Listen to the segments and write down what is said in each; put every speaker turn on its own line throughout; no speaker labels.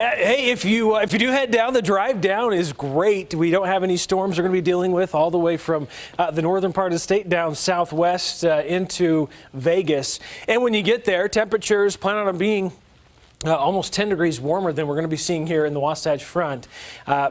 Hey, if you do head down, the drive down is great. We don't have any storms we're going to be dealing with all the way from the northern part of the state down southwest into Vegas. And when you get there, temperatures plan on being almost 10 degrees warmer than we're going to be seeing here in the Wasatch Front.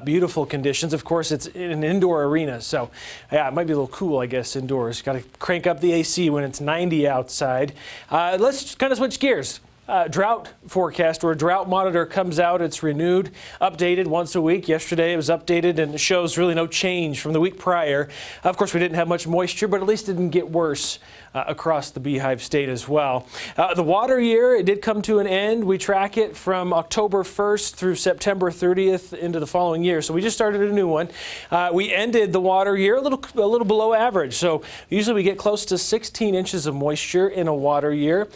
Beautiful conditions. Of course, it's in an indoor arena, so yeah, it might be a little cool, I guess, indoors. Got to crank up the AC when it's 90 outside. Let's kind of switch gears. Drought forecast or a drought monitor comes out. It's renewed, updated once a week. Yesterday it was updated and it shows really no change from the week prior. Of course, we didn't have much moisture, but at least it didn't get worse across the Beehive State as well. The water year, it did come to an end. We track it from October 1st through September 30th into the following year. So we just started a new one. We ended the water year a little below average. So usually we get close to 16 inches of moisture in a water year.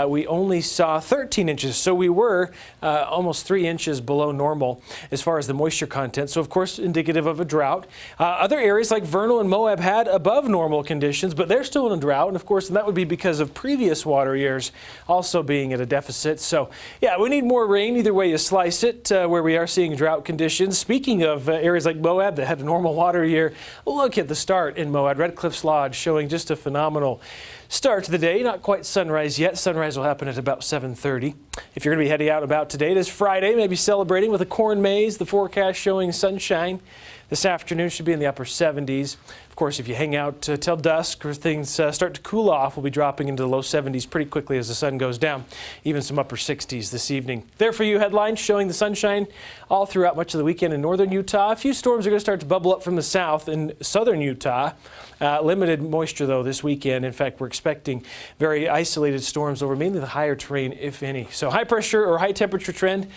We only saw 13 inches, so we were almost 3 inches below normal as far as the moisture content, so of course indicative of a drought. Other areas like Vernal and Moab had above normal conditions, but they're still in a drought, and of course that would be because of previous water years also being at a deficit. So yeah, we need more rain either way you slice it, where we are seeing drought conditions. Speaking of areas like Moab that had a normal water year, look at the start in Moab. Red Cliffs Lodge showing just a phenomenal start to the day. Not quite sunrise yet. Sunrise will happen at about 7:30. If you're going to be heading out and about today, it is Friday, maybe celebrating with a corn maze. The forecast showing sunshine this afternoon should be in the upper 70s. Of course, if you hang out till dusk or things start to cool off, we'll be dropping into the low 70s pretty quickly as the sun goes down. Even some upper 60s this evening. There for you, headlines showing the sunshine all throughout much of the weekend in northern Utah. A few storms are going to start to bubble up from the south in southern Utah. Limited moisture, though, this weekend. In fact, we're expecting very isolated storms over mainly the higher terrain, if any. So high pressure or high temperature trend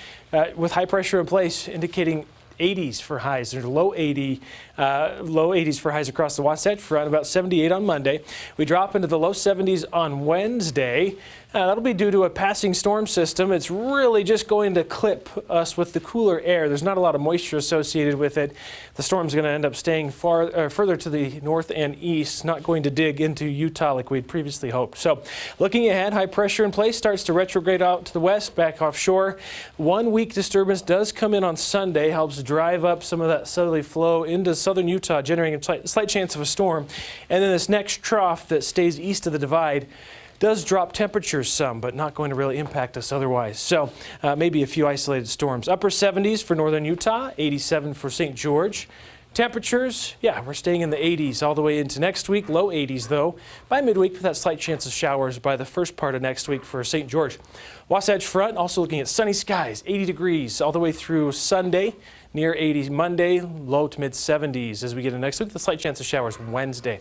with high pressure in place indicating 80s for highs. There's low 80s for highs across the Wasatch Front, about 78 on Monday. We drop into the low 70s on Wednesday. That'll be due to a passing storm system. It's really just going to clip us with the cooler air. There's not a lot of moisture associated with it. The storm's going to end up staying further to the north and east, not going to dig into Utah like we'd previously hoped. So looking ahead, high pressure in place starts to retrograde out to the west, back offshore. 1 week disturbance does come in on Sunday, helps drive up some of that southerly flow into southern Utah, generating a slight chance of a storm. And then this next trough that stays east of the divide does drop temperatures some, but not going to really impact us otherwise. So maybe a few isolated storms. Upper 70s for northern Utah, 87 for St. George. Temperatures, yeah, we're staying in the 80s all the way into next week. Low 80s, though, by midweek with that slight chance of showers by the first part of next week for St. George. Wasatch Front, also looking at sunny skies, 80 degrees all the way through Sunday, near 80s Monday, low to mid 70s as we get into next week. The slight chance of showers Wednesday.